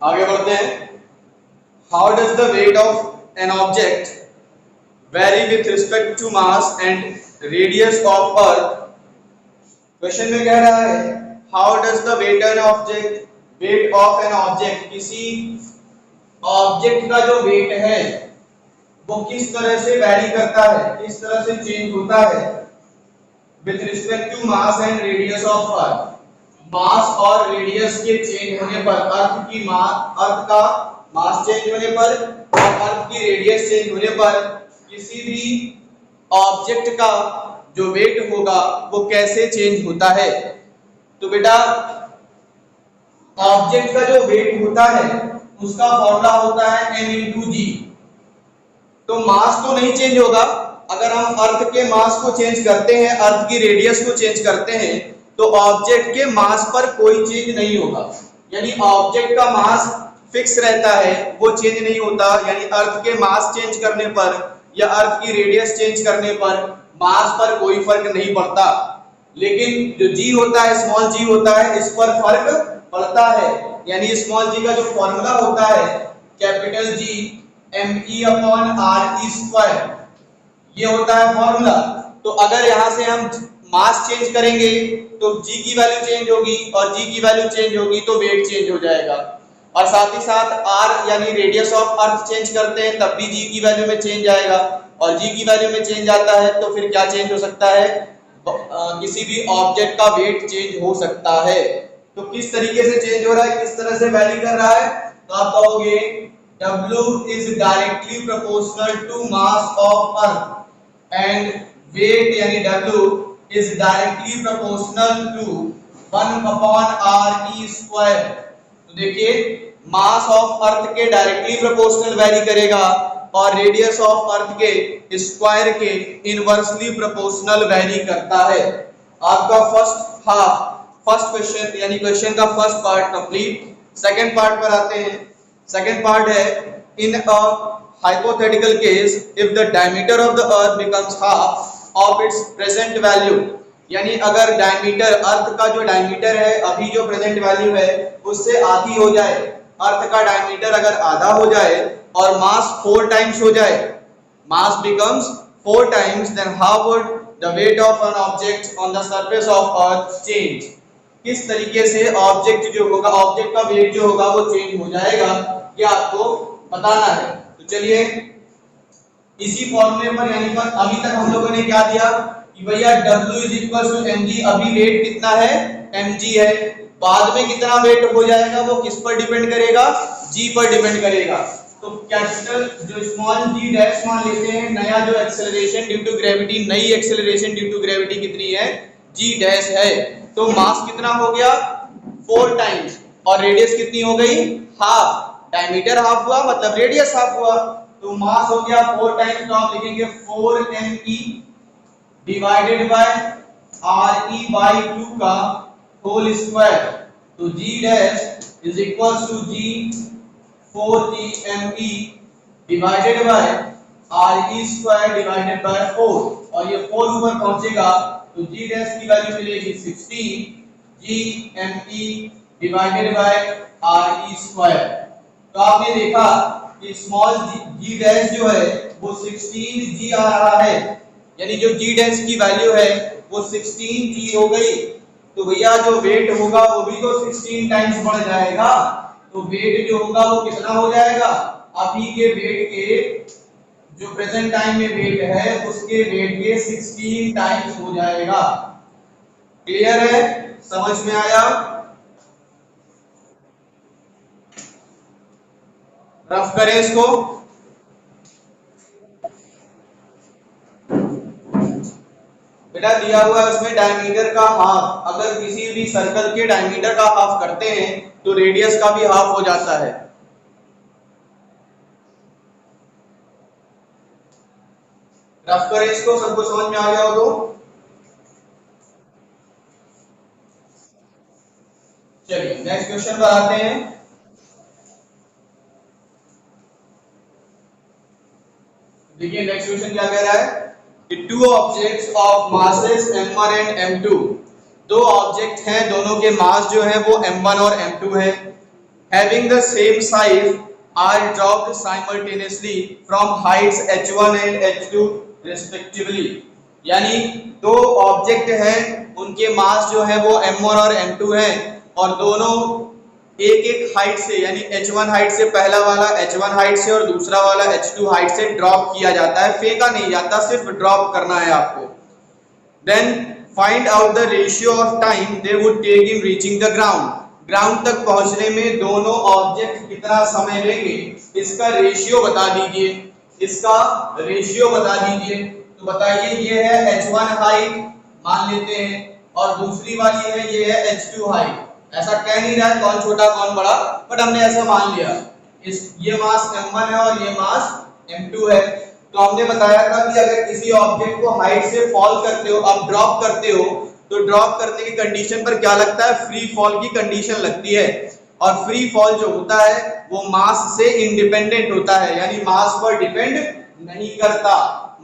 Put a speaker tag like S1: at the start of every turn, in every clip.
S1: आगे बढ़ते हैं। How does the weight of an object vary with respect to mass and radius of earth. Question में कह रहा है how does the weight of an object, किसी ऑब्जेक्ट का जो वेट है वो किस तरह से वैरी करता है, किस तरह से चेंज होता है with respect to mass and radius of earth. Mass और रेडियस के चेंज होने पर, अर्थ का मास चेंज होने पर और अर्थ की रेडियस चेंज होने पर किसी भी ऑब्जेक्ट का जो वेट होगा वो कैसे चेंज होता है। तो बेटा ऑब्जेक्ट का जो वेट होता है उसका फॉर्मूला होता है m into g। तो मास तो नहीं चेंज होगा, अगर हम अर्थ के मास को चेंज करते हैं, अर्थ की रेडियस को चेंज करते हैं तो ऑब्जेक्ट के मास पर कोई चेंज नहीं होगा, यानी ऑब्जेक्ट का मास फिक्स रहता है, वो चेंज नहीं होता। यानी अर्थ के मास चेंज करने पर या अर्थ की रेडियस चेंज करने पर मास पर कोई फर्क नहीं पड़ता, लेकिन जो g होता है, स्मॉल g होता है, इस पर फर्क पड़ता है। यानी स्मॉल g का जो फॉर्मूला होता है कैपिटल G me/r² ये होता है फॉर्मूला। तो अगर यहां से हम मास चेंज करेंगे तो g की वैल्यू चेंज होगी और g की वैल्यू चेंज होगी तो वेट चेंज हो जाएगा, और साथ ही साथ r यानी रेडियस ऑफ अर्थ चेंज करते हैं तब भी g की वैल्यू में चेंज आएगा, और g की वैल्यू में चेंज आता है तो फिर क्या चेंज हो सकता है, किसी भी ऑब्जेक्ट का वेट चेंज हो सकता है। तो किस तरीके से चेंज हो रहा है, किस तरह से वैरी कर रहा है, तो आप कहोगे W is directly proportional to mass of earth and weight यानी W is directly proportional to 1/r² तो देखिए मास ऑफ अर्थ के डायरेक्टली प्रोपोर्शनल वैरी करेगा और रेडियस ऑफ अर्थ के स्क्वायर के इनवर्सली प्रोपोर्शनल वैरी करता है। आपका फर्स्ट क्वेश्चन यानी क्वेश्चन का first part complete. Second part पर आते हैं। सेकंड पार्ट है in a hypothetical case if the diameter of the earth becomes half of its present value, यानी अगर डायमीटर, अर्थ का जो डायमीटर है अभी जो प्रेजेंट वैल्यू है उससे आधी हो जाए, अर्थ का डायमीटर अगर आधा हो जाए और मास 4 टाइम्स हो जाए, mass becomes 4 times, then how would the weight of an object on the surface of earth change. किस तरीके से ऑब्जेक्ट जो होगा, ऑब्जेक्ट का वेट जो होगा वो चेंज हो जाएगा, ये आपको बताना है। तो चलिए इसी फॉर्मूले पर, यानी पर अभी तक हम लोगों ने क्या दिया कि भैया W = mg, अभी वेट कितना है mg है, बाद में कितना वेट हो जाएगा वो किस पर डिपेंड करेगा, g पर डिपेंड करेगा। तो कैपिटल जो स्मॉल g डैश मान लेते हैं, नया जो एक्सेलरेशन ड्यू टू ग्रेविटी, नई एक्सेलरेशन ड्यू टू ग्रेविटी कितनी है, g डैश है। तो मास कितना हो गया 4 टाइम्स और रेडियस कितनी हो गई हाफ, डायमीटर हाफ हुआ मतलब रेडियस हाफ हुआ, तो मास हो गया 4 टाइम्स। तो आप लिखेंगे 4me डिवाइडेड बाय re/2 का होल स्क्वायर। तो g dash is equals to g 4gme divided by re² divided by 4, और ये 4 ऊपर पहुंचेगा तो g डैश की वैल्यू मिलेगी 16 gme डिवाइडेड बाय re²। तो आपने देखा कि स्मॉल g डैश जो है वो 16g आ रहा है, यानी जो g डैश की वैल्यू है वो 16g हो गई। तो भैया जो वेट होगा वो भी तो 16 टाइम्स बढ़ जाएगा, तो वेट जो होगा वो कितना हो जाएगा, अभी के वेट के जो प्रेजेंट टाइम में वेट है उसके वेट के 16 टाइम्स हो जाएगा। क्लियर है, समझ में आया? रफ करें इसको। बेटा दिया हुआ है उसमें डायमीटर का हाफ, अगर किसी भी सर्कल के डायमीटर का हाफ करते हैं तो रेडियस का भी हाफ हो जाता है। रफ करें इसको, सबको समझ में आ गया हो तो चलिए नेक्स्ट क्वेश्चन पर आते हैं। देखिए नेक्स्ट क्वेश्चन क्या कह रहा है कि two objects of masses m1 and m2, दो ऑब्जेक्ट हैं, दोनों के मास जो है वो m1 और m2 है, having the same size are dropped simultaneously from heights h1 and h2 respectively। यानी दो ऑब्जेक्ट हैं, उनके मास जो है वो m1 और m2 है, और दोनों एक एक हाइट से, यानी h1 हाइट से पहला वाला h1 हाइट से और दूसरा वाला h2 हाइट से ड्रॉप किया जाता है, फेंका नहीं जाता, सिर्फ ड्रॉप करना है आपको। Then find out the ratio of time they would take in reaching the ground. Ground तक पहुंचने में दोनों ऑब्जेक्ट कितना समय लेंगे, इसका रेशियो बता दीजिए, इसका रेशियो बता दीजिए। तो बताइए, ये है h1 हाइट मान लेते हैं, और दूसरी वाली है ये है h2 हाइट। ऐसा कह नहीं रहा है कौन छोटा कौन बड़ा, बट हमने ऐसा मान लिया। ये मास m1 है और ये मास m2 है। तो हमने बताया था कि अगर किसी ऑब्जेक्ट को हाइट से फॉल करते हो, अब ड्रॉप करते हो, तो ड्रॉप करने की कंडीशन पर क्या लगता है, फ्री फॉल की कंडीशन लगती है। और फ्री फॉल जो होता है वो मास से इंडिपेंडेंट होता है, यानी मास पर डिपेंड नहीं करता,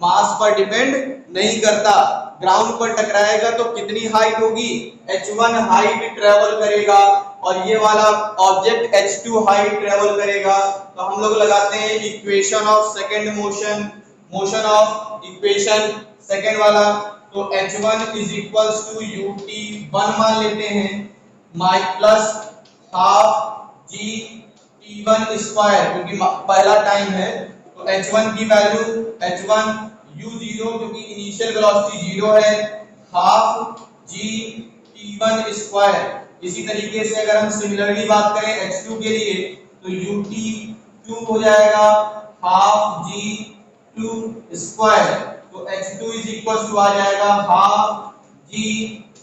S1: मास पर डिपेंड नहीं करता। ग्राउंड पर टकराएगा तो कितनी हाइट होगी, h1 हाइट ट्रेवल करेगा, और ये वाला ऑब्जेक्ट h2 हाइट ट्रेवल करेगा। तो हम लोग लगाते हैं equation of second motion, motion of equation second वाला। तो h1 is equals to ut1 मान लेते हैं, माइ plus half g t1 square, क्योंकि पहला टाइम है। तो h1 की वैल्यू h1 u0 क्योंकि इनिशियल वेलोसिटी 0 है, हाफ g t1 स्क्वायर। इसी तरीके से अगर हम सिमिलरली बात करें h2 के लिए, तो ut2 हो जाएगा हाफ g2 स्क्वायर। तो h2 इज इक्वल टू आ जाएगा हाफ g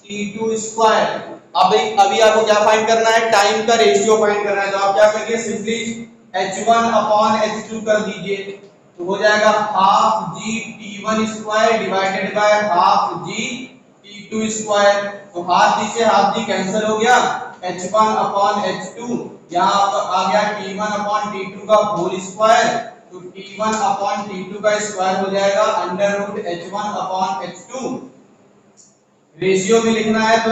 S1: t2 स्क्वायर। अभी आपको क्या फाइंड करना है, टाइम का रेशियो फाइंड करना है। तो आप क्या करिए, सिंपली h1 अपॉन h2 कर दीजिए, तो हो जाएगा half g t1 square divided by half g t2 square. तो हाफ g से हाफ g कैंसिल हो गया, h1 अपॉन h2, यहाँ आ गया t1 अपॉन t2 का होल स्क्वायर। तो t1 अपॉन t2 का स्क्वायर हो जाएगा under root h1 upon h2। Ratio में लिखना है तो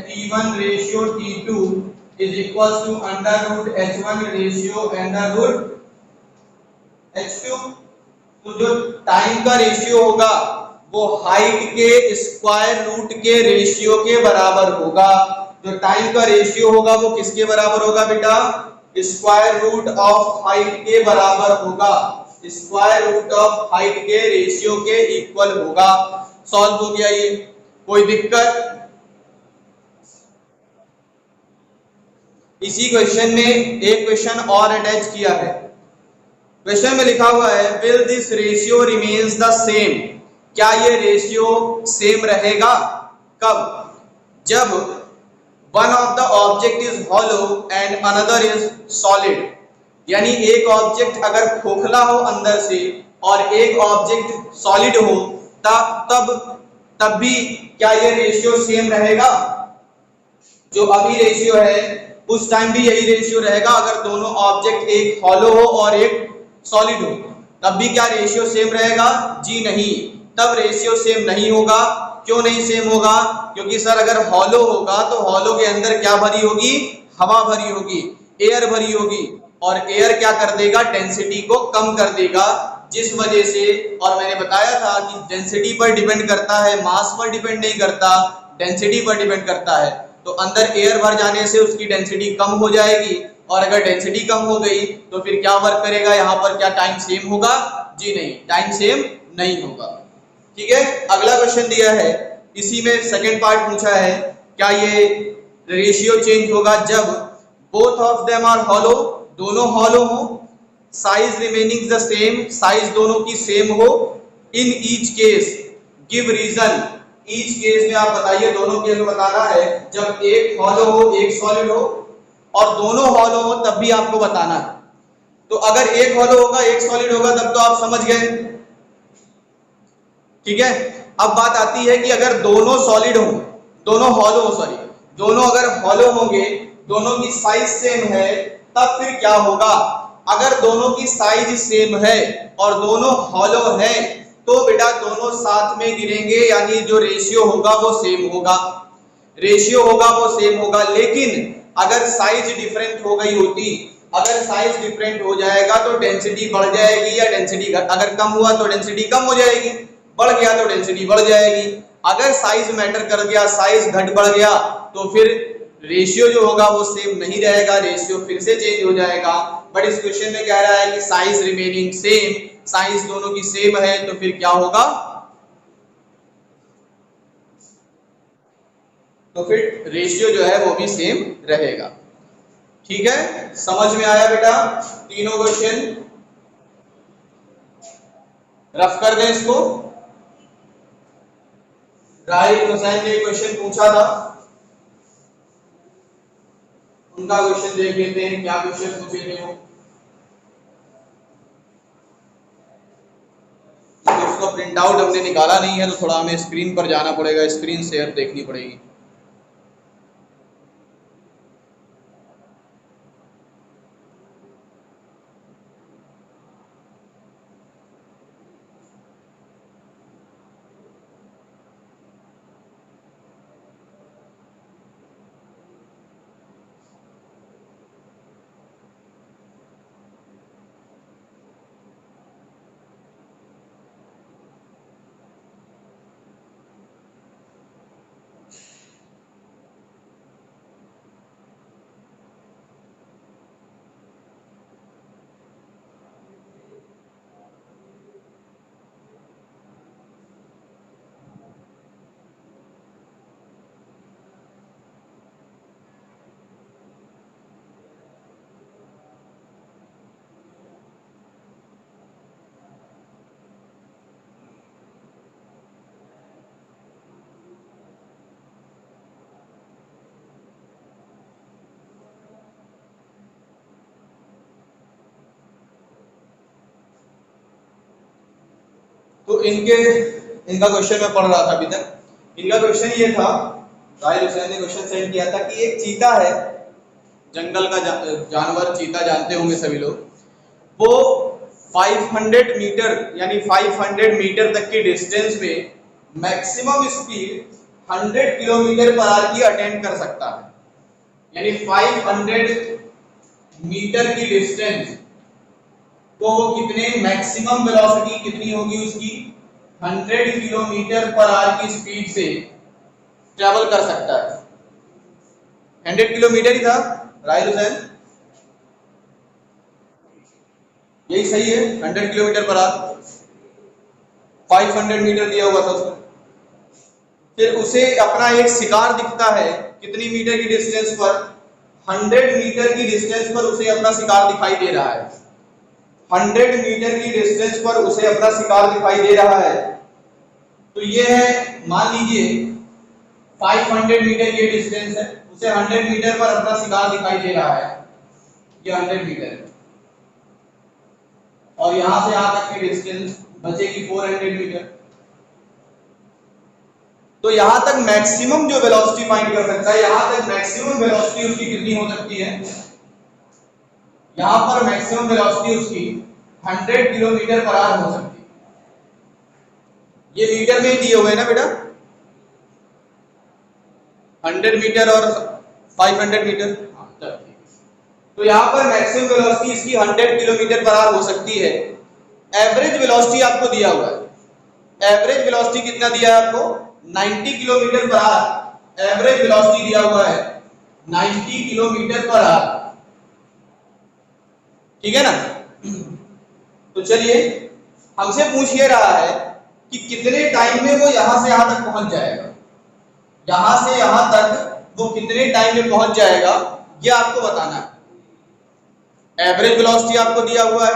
S1: t1 ratio t2 is equals to under root h1 ratio under root h2। तो जो टाइम का रेशियो होगा वो हाइट के स्क्वायर रूट के रेशियो के बराबर होगा। जो टाइम का रेशियो होगा वो किसके बराबर होगा बेटा, स्क्वायर रूट ऑफ हाइट के बराबर होगा, स्क्वायर रूट ऑफ हाइट के रेशियो के इक्वल होगा। सॉल्व हो गया ये, कोई दिक्कत? इसी क्वेश्चन में एक क्वेश्चन और अटैच किया है। क्वेश्चन में लिखा हुआ है will this ratio remains the same. क्या ये रेशियो सेम रहेगा? कब? जब one of the object is hollow and another is solid. यानी एक ऑब्जेक्ट अगर खोखला हो अंदर से और एक ऑब्जेक्ट सॉलिड हो, तब भी क्या ये रेशियो सेम रहेगा? जो अभी रेशियो है उस टाइम भी यही रेशियो रहेगा। अगर दोनों ऑब्जेक्ट एक हॉलो हो और एक सॉलिड हो, तब भी क्या रेशियो सेम रहेगा? जी नहीं, तब रेशियो सेम नहीं होगा। क्यों नहीं सेम होगा? क्योंकि सर अगर हॉलो होगा तो हॉलो के अंदर क्या भरी होगी? हवा भरी होगी, एयर भरी होगी, और एयर क्या कर देगा? डेंसिटी को कम कर देगा, जिस वजह से, और मैंने बताया था कि डेंसिटी पर डिपेंड करता है, मास पर डिपेंड नहीं करता, डेंसिटी पर डिपेंड करता है। तो अंदर एयर भर जाने से उसकी डेंसिटी कम हो जाएगी, और अगर डेंसिटी कम हो गई तो फिर क्या वर्क करेगा? यहाँ पर क्या टाइम सेम होगा? जी नहीं, टाइम सेम नहीं होगा। ठीक है, अगला क्वेश्चन दिया है, इसी में सेकंड पार्ट पूछा है, क्या ये रेशियो चेंज होगा जब both of them are hollow, दोनों हॉलो हो, size remaining the same, size दोनों की सेम हो, in each case give reason. Each case में आप बताइए, दोनों केस में बताना है, जब एक हॉलो हो एक सॉलिड हो और दोनों हॉलो हो तब भी आपको बताना है। तो अगर एक हॉलो होगा एक सॉलिड होगा तब तो आप समझ गए, ठीक है। अब बात आती है कि अगर दोनों सॉलिड हो, दोनों हॉलो हो, सॉरी, दोनों अगर हॉलो होंगे, दोनों की साइज सेम है, तब फिर क्या होगा? अगर दोनों की साइज सेम है और दोनों हॉलो है तो बेटा दोनों साथ में गिरेंगे, यानी जो रेशियो होगा वो सेम होगा, रेशियो होगा वो सेम होगा। लेकिन अगर साइज डिफरेंट हो गई होती, अगर साइज डिफरेंट हो जाएगा तो डेंसिटी बढ़ जाएगी या डेंसिटी अगर कम हुआ तो डेंसिटी कम हो जाएगी, बढ़ गया तो डेंसिटी बढ़ जाएगी। अगर साइज मैटर कर गया, साइज घट बढ़ गया तो फिर रेशियो जो होगा वो सेम नहीं रहेगा, रेशियो फिर से चेंज हो जाएगा। बट इस क्वेश्चन में कह रहा है कि साइज रिमेनिंग सेम, साइज दोनों की सेम है तो फिर क्या होगा, तो फिर रेशियो जो है वो भी सेम रहेगा। ठीक है, समझ में आया बेटा तीनों क्वेश्चन? रफ कर दें इसको। राहिल हुसैन ने क्वेश्चन पूछा था, उनका क्वेश्चन देख लेते हैं, क्या क्वेश्चन पूछे थे वो। तो उसका प्रिंट आउट हमने निकाला नहीं है तो थोड़ा हमें स्क्रीन पर जाना पड़ेगा, स्क्रीन शेयर देखनी पड़ेगी। तो इनका क्वेश्चन मैं पढ़ रहा था अभी तक। इनका क्वेश्चन ये था, राहिल हुसैन ने क्वेश्चन सेंड किया था कि एक चीता है, जंगल का जानवर चीता जानते होंगे सभी लोग, वो 500 मीटर यानी 500 मीटर तक की डिस्टेंस में maximum speed 100 kilometre per hour की अटेंड कर सकता है। यानी 500 मीटर की डिस्टेंस तो वो कितने मैक्सिमम वेलोसिटी कितनी होगी उसकी, 100 किलोमीटर पर आवर की स्पीड से ट्रेवल कर सकता है। 100 किलोमीटर ही था राहिल हुसैन, यही सही है, 100 किलोमीटर पर आवर, 500 मीटर दिया हुआ था उसको। फिर उसे अपना एक शिकार दिखता है, कितनी मीटर की डिस्टेंस पर, 100 मीटर की डिस्टेंस पर उसे अपना शिकार दिखाई दे रहा है। 100 मीटर की डिस्टेंस पर उसे अपना शिकार दिखाई दे रहा है। तो ये है, मान लीजिए 500 मीटर की डिस्टेंस है, उसे 100 मीटर पर अपना शिकार दिखाई दे रहा है, ये 100 मीटर है, और यहां से यहां तक की डिस्टेंस बचेगी 400 मीटर। तो यहां तक मैक्सिमम जो वेलोसिटी फाइंड कर सकता है, यहां तक मैक्सिमम वेलोसिटी उसकी कितनी हो सकती है, यहां पर मैक्सिमम वेलोसिटी उसकी 100 किलोमीटर पर आवर हो सकती है। ये मीटर में ही दिए हुए हैं ना बेटा, 100 मीटर और 500 मीटर। तो यहां पर मैक्सिमम वेलोसिटी इसकी 100 किलोमीटर पर आवर हो सकती है। एवरेज वेलोसिटी आपको दिया हुआ है, एवरेज वेलोसिटी कितना दिया है आपको, 90 kilometre per hour average velocity दिया हुआ है, 90 किलोमीटर पर आवर। ठीक है ना। तो चलिए, हमसे पूछ ये रहा है कि कितने टाइम में वो यहां से यहां तक पहुंच जाएगा, यहां से यहां तक वो कितने टाइम में पहुंच जाएगा, ये आपको बताना है। एवरेज वेलोसिटी आपको दिया हुआ है,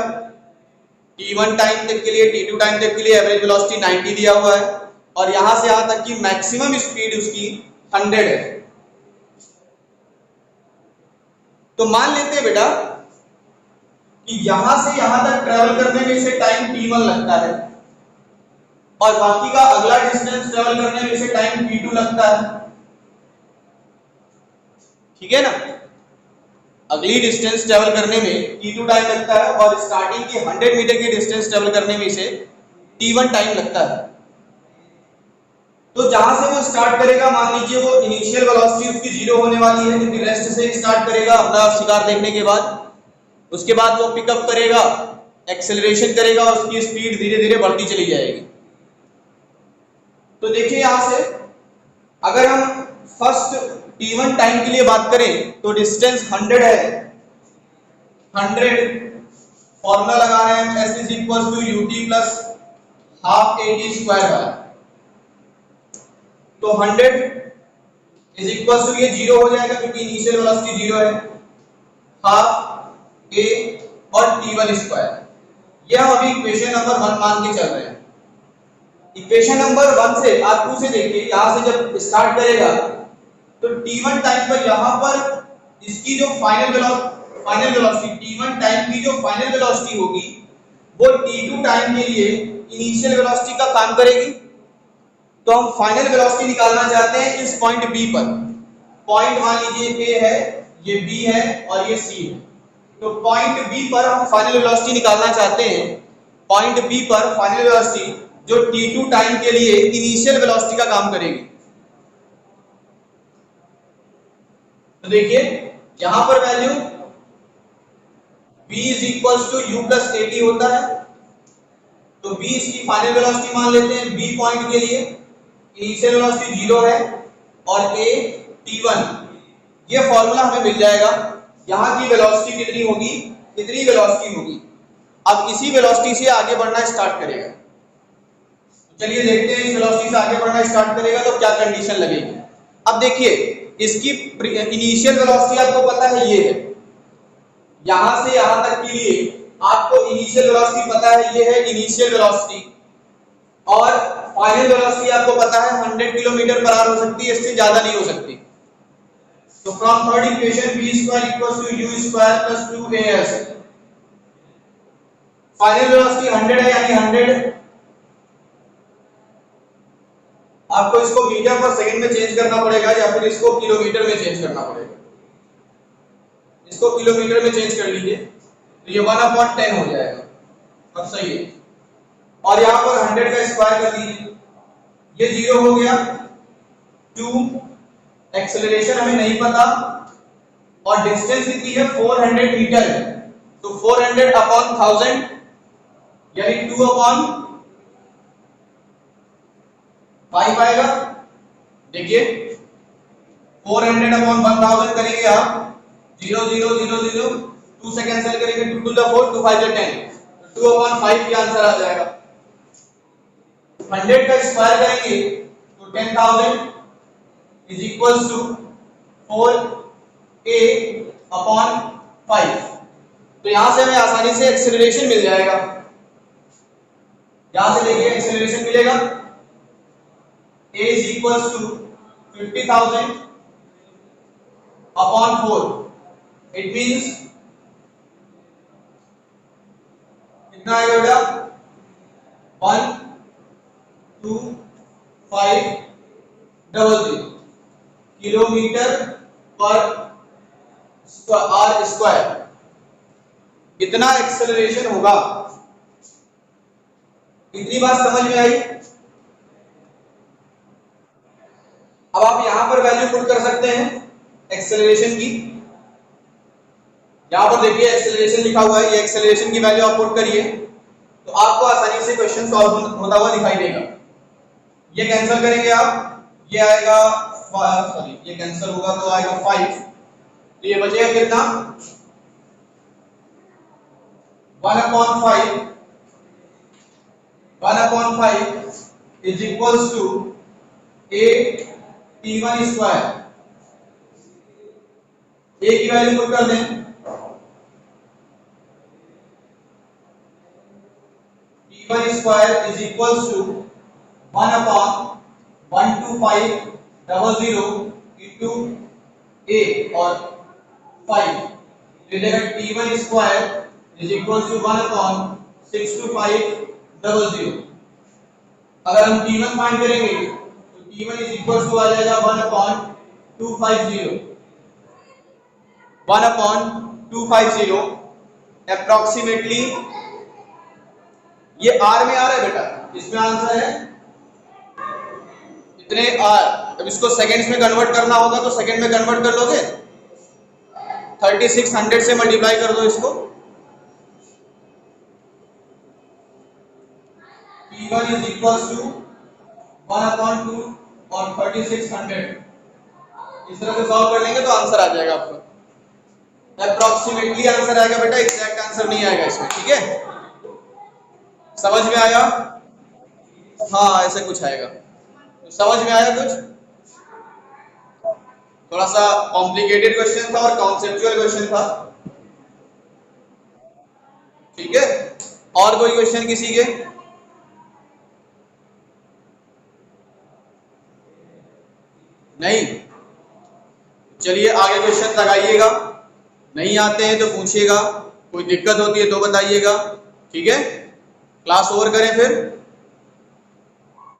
S1: t1 टाइम तक के लिए, t2 टाइम तक के लिए एवरेज वेलोसिटी 90 दिया हुआ है, और यहां से यहां तक की मैक्सिमम स्पीड उसकी 100 है। तो मान लेते हैं बेटा कि यहां से यहां तक ट्रेवल करने में इसे टाइम t1 लगता है, और बाकी का अगला डिस्टेंस ट्रेवल करने में इसे टाइम t2 लगता है। ठीक है ना, अगली डिस्टेंस ट्रेवल करने में t2 टाइम लगता है, और स्टार्टिंग की 100 मीटर की डिस्टेंस ट्रेवल करने में इसे t1 टाइम लगता है। तो जहां से वो स्टार्ट करेगा, मान लीजिए वो इनिशियल वेलोसिटी उसकी 0 होने वाली है, क्योंकि रेस्ट से स्टार्ट करेगा अपना शिकार देखने के बाद। उसके बाद वो पिकअप करेगा, एक्सेलरेशन करेगा, उसकी स्पीड धीरे धीरे बढ़ती चली जाएगी। तो देखिए यहां से अगर हम फर्स्ट t1 टाइम के लिए बात करें तो डिस्टेंस 100 है, 100 फॉर्मूला लगा रहे हैं s is equal to ut plus half at square by. तो 100 इज इक्वल टू ये 0 हो जाएगा क्योंकि इनिशियल वेलोसिटी 0 है, हाफ a और t1 स्क्वायर। ये हम अभी इक्वेशन नंबर 1 मान के चल रहे हैं। इक्वेशन नंबर 1 से आप 2 से देखिए, यहां से जब स्टार्ट करेगा तो t1 टाइम पर यहां पर इसकी जो फाइनल वेलोसिटी t1 टाइम की जो फाइनल वेलोसिटी होगी वो t2 टाइम के लिए इनिशियल वेलोसिटी का काम करेगी। तो हम फाइनल वेलोसिटी निकालना चाहते हैं इस पॉइंट B पर। पॉइंट मान लीजिए A है, ये B है और ये C है। तो पॉइंट B पर हम फाइनल वेलोसिटी निकालना चाहते हैं। पॉइंट B पर फाइनल वेलोसिटी जो t2 टाइम के लिए इनिशियल वेलोसिटी का काम करेगी। तो देखिए यहां पर value v is equal to u plus at होता है। तो v इसकी फाइनल वेलोसिटी मान लेते हैं b पॉइंट के लिए, इनिशियल वेलोसिटी 0 है और a t1। ये फॉर्मूला हमें मिल जाएगा। यहां की वेलोसिटी कितनी होगी, इतनी वेलोसिटी होगी। अब इसी वेलोसिटी से आगे बढ़ना स्टार्ट करेगा। चलिए देखते हैं इस वेलोसिटी से आगे बढ़ना स्टार्ट करेगा तो क्या कंडीशन लगेगी। अब देखिए इसकी इनिशियल वेलोसिटी आपको पता है ये है, यहां से यहां तक के लिए आपको इनिशियल वेलोसिटी पता है, ये है इनिशियल वेलोसिटी। और फाइनल वेलोसिटी आपको पता है 100 किलोमीटर पर आवर हो सकती है, इससे ज्यादा नहीं हो सकती। तो from third equation v square equals to u square plus 2as। Final velocity 100 है, यानी 100 आपको इसको मीटर पर सेकंड में चेंज करना पड़ेगा या फिर इसको किलोमीटर में चेंज करना पड़ेगा। इसको किलोमीटर में चेंज कर लीजिए तो ये 1/10 हो जाएगा। अब सही है। और यहां पर 100 का स्क्वायर कर दीजिए, ये 0 हो गया। 2 एक्सेलरेशन हमें नहीं पता और डिस्टेंस कितनी है 400 मीटर। तो 400 अपॉन 1000 यानी 2 अपॉन 5 आएगा। देखिए 400 अपॉन 1000 करेंगे आप 0 0 0 0 2 से कैंसिल करेंगे 2 टू द 4 2 5 10 2 अपॉन 5 ये आंसर आ जाएगा। 100 का स्क्वायर करेंगे तो 10000 is equals to 4a upon 5। तो यहां से हमें आसानी से एक्सेलरेशन मिल जाएगा। यहां से देखिए एक्सेलरेशन मिलेगा a is equals to 50,000 upon 4. It means कितना आएगा बेटा 12500 किलोमीटर पर आर स्क्वायर। इतना एक्सेलरेशन होगा। इतनी बात समझ में आई। अब आप यहां पर वैल्यू पुट कर सकते हैं एक्सेलरेशन की। यहां पर देखिए एक्सेलरेशन लिखा हुआ है, ये एक्सेलरेशन की वैल्यू आप पुट करिए तो आपको आसानी से क्वेश्चन सॉल्व होता हुआ दिखाई देगा। ये कैंसिल करेंगे आप, ये आएगा सॉरी ये कैंसिल होगा तो आएगा 5। तो ये बचेगा कितना 1/5 is equals to a t1 square. a की वैल्यू पुट कर दें, t1 square is equals to 1/12500 into a और 5। t1 square is equals to 1/62500। अगर हम t1 फाइंड करेंगे t1 is equals to आ जाएगा 1/250 अप्रोक्सीमेटली। ये r में आ रहा है बेटा, इसमें आंसर है कितने अब इसको सेकंड्स में कन्वर्ट करना होगा तो सेकंड में कन्वर्ट कर लोगे, 3600 से मल्टीप्लाई कर दो इसको। P1 is equals to 1/2 और 3600 इस तरह से सॉल्व कर लेंगे तो आंसर आ जाएगा आपका। अप्रोक्सीमेटली आंसर आएगा बेटा, एग्जैक्ट आंसर नहीं आएगा इसमें, ठीक है? समझ में आया? हाँ ऐसे कुछ आएगा। समझ में आया कुछ? थोड़ा सा कॉम्प्लिकेटेड क्वेश्चन था और कॉन्सेप्चुअल क्वेश्चन था, ठीक है? और कोई क्वेश्चन किसी के? नहीं? चलिए आगे क्वेश्चन लगाइएगा, नहीं आते हैं तो पूछिएगा, कोई दिक्कत होती है तो बताइएगा, ठीक है? क्लास ओवर करें फिर।